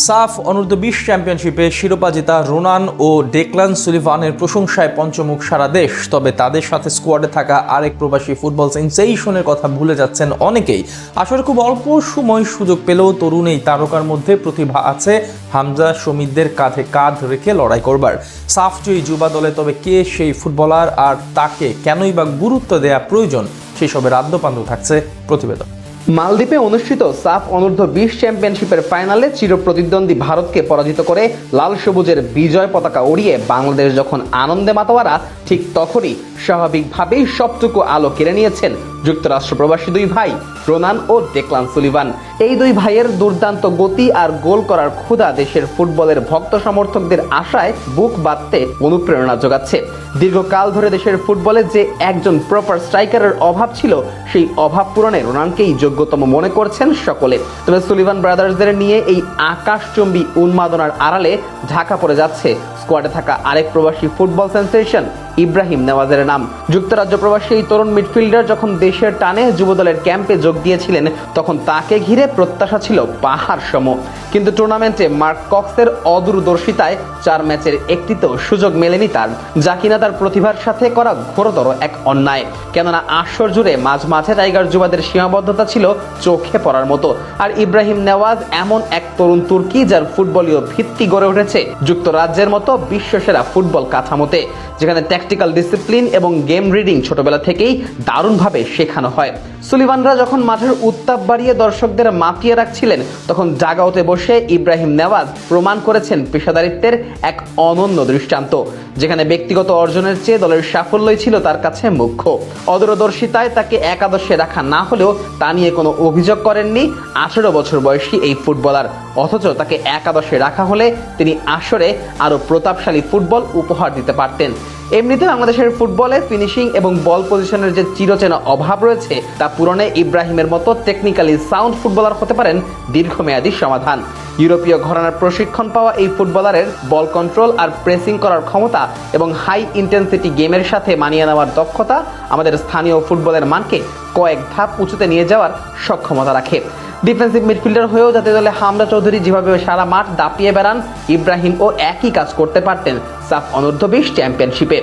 সাফ অনূর্ধ্ব-20 চ্যাম্পিয়নশিপে শিরোপা জেতা রোনান ও ডেকলান সুলিভানের প্রশংসায় পঞ্চমুখ সারা দেশ। তবে তাদের সাথে স্কোয়াডে থাকা আরেক প্রবাসী ফুটবল সেন্সেশনের কথা ভুলে যাচ্ছেন অনেকেই। আসলে খুব অল্প সময় সুযোগ পেলেও তরুণ এই তারকার মধ্যে প্রতিভা আছে হামজা শমীদদের কাঁধে কাঁধ রেখে লড়াই করবার। সাফ জয়ী যুবা দলে তবে কে সেই ফুটবলার, আর তাকে কেনই বা গুরুত্ব দেওয়া প্রয়োজন, সেই সবের আদ্যপান্ত থাকছে প্রতিবেদন। মালদ্বীপে অনুষ্ঠিত সাফ অনূর্ধ্ব-20 চ্যাম্পিয়নশিপের ফাইনালে চিরপ্রতিদ্বন্দ্বী ভারতকে পরাজিত করে লাল সবুজের বিজয় পতাকা উড়িয়ে বাংলাদেশ যখন আনন্দে মাতোয়ারা, ঠিক তখনই স্বাভাবিকভাবেই সবটুকু আলো কেড়ে নিয়েছেন যুক্তরাষ্ট্র প্রবাসী দুই ভাই রোনান ও ডেকলান সুলিভান। এই দুই ভাইয়ের দুর্দান্ত গতি আর গোল করার ক্ষুধা দেশের ফুটবলের ভক্ত সমর্থকদের আশায় বুক বাঁধতে অনুপ্রেরণা যোগাচ্ছে। দীর্ঘকাল ধরে দেশের ফুটবলে যে একজন প্রপার স্ট্রাইকারের অভাব ছিল, সেই অভাব পূরণে রোনানকেই যোগ্যতম মনে করছেন সকলে। তবে সুলিভান ব্রাদার্সদের নিয়ে এই আকাশচুম্বী উন্মাদনার আড়ালে ঢাকা পড়ে যাচ্ছে স্কোয়াডে থাকা আরেক প্রবাসী ফুটবল সেন্সেশন ইব্রাহিম নেওয়াজের নাম। যুক্তরাজ্য প্রবাসী এই তরুণ মিডফিল্ডার যখন দেশের টানে যুবদলের ক্যাম্পে যোগ দিয়েছিলেন, তখন তাকে ঘিরে প্রত্যাশা ছিল পাহাড় সম। কিন্তু টুর্নামেন্টে মার্ক কক্সের অদূরদর্শিতায় 4 ম্যাচের একটিতেও সুযোগ মেলেনি তার, যা কিনা তার প্রতিভার সাথে করা ঘোরতর এক অন্যায়। কেননা আসর জুড়ে মাঝে টাইগার যুবাদের সীমাবদ্ধতা ছিল চোখে পড়ার মতো। আর ইব্রাহিম নেওয়াজ এমন এক তরুণ তুর্কি যার ফুটবলীয় ভিত্তি গড়ে উঠেছে যুক্তরাজ্যের মতো বিশ্বসেরা ফুটবল কাঠামোতে, যেখানে ট্যাকটিক্যাল ডিসিপ্লিন এবং গেম রিডিং ছোটবেলা থেকেই দারুণভাবে শেখানো হয়। সুলিভানরা যখন মাঠের উত্তাপ বাড়িয়ে দর্শকদের মাতিয়ে রাখছিলেন, তখন জাগাওতে বসে ইব্রাহিম নেওয়াজ প্রমাণ করেছেন পেশাদারিত্বের এক অনন্য দৃষ্টান্ত, যেখানে ব্যক্তিগত অর্জনের চেয়ে দলের সাফল্যই ছিল তার কাছে মুখ্য। অদূরদর্শিতায় তাকে একাদশে রাখা না হলেও তা নিয়ে কোনো অভিযোগ করেননি 18 বছর বয়সী এই ফুটবলার। অথচ তাকে একাদশে রাখা হলে তিনি আসরে আরও প্রতাপশালী ফুটবল উপহার দিতে পারতেন। এমনিতে বাংলাদেশের ফুটবলে ফিনিশিং এবং বল পজিশনের যে চিরচেনা অভাব রয়েছে, তা পূরণে ইব্রাহিমের মতো টেকনিক্যালি সাউন্ড ফুটবলার হতে পারেন দীর্ঘমেয়াদী সমাধান। ইউরোপীয় ঘরানার প্রশিক্ষণ পাওয়া এই ফুটবলারের বল কন্ট্রোল আর প্রেসিং করার ক্ষমতা এবং হাই ইন্টেন্সিটি গেমের সাথে মানিয়ে নেওয়ার দক্ষতা আমাদের স্থানীয় ফুটবলের মানকে কয়েক ধাপ উঁচুতে নিয়ে যাওয়ার সক্ষমতা রাখে। ডিফেন্সিভ মিডফিল্ডার হয়েও যাতে দলে হামজা চৌধুরী যেভাবে সারা মাঠ দাপিয়ে বেড়ান, ইব্রাহিমও একই কাজ করতে পারতেন সাফ অনূর্ধ্ব-20 চ্যাম্পিয়নশিপে।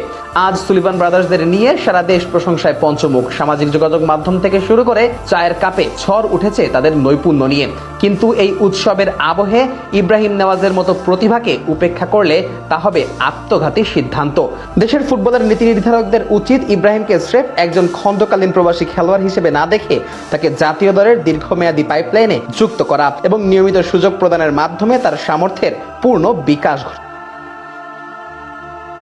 আজ সুলিভান ব্রাদার্সদের নিয়ে সারা দেশ প্রশংসায় পঞ্চমুখ। সামাজিক যোগাযোগ মাধ্যম থেকে শুরু করে চায়ের কাপে ঝড় উঠেছে তাদের নৈপুণ্য নিয়ে। কিন্তু এই উৎসবের আবহে ইব্রাহিম নেওয়াজের মতো প্রতিভাকে উপেক্ষা করলে তা হবে আত্মঘাতী সিদ্ধান্ত। দেশের ফুটবলের নীতি নির্ধারকদের উচিত ইব্রাহিমকে স্রেফ একজন খণ্ডকালীন প্রবাসী খেলোয়াড় হিসেবে না দেখে তাকে জাতীয় দলের দীর্ঘমেয়াদী পাইপলাইনে যুক্ত করা এবং নিয়মিত সুযোগ প্রদানের মাধ্যমে তার সামর্থ্যের পূর্ণ বিকাশ ঘটানো।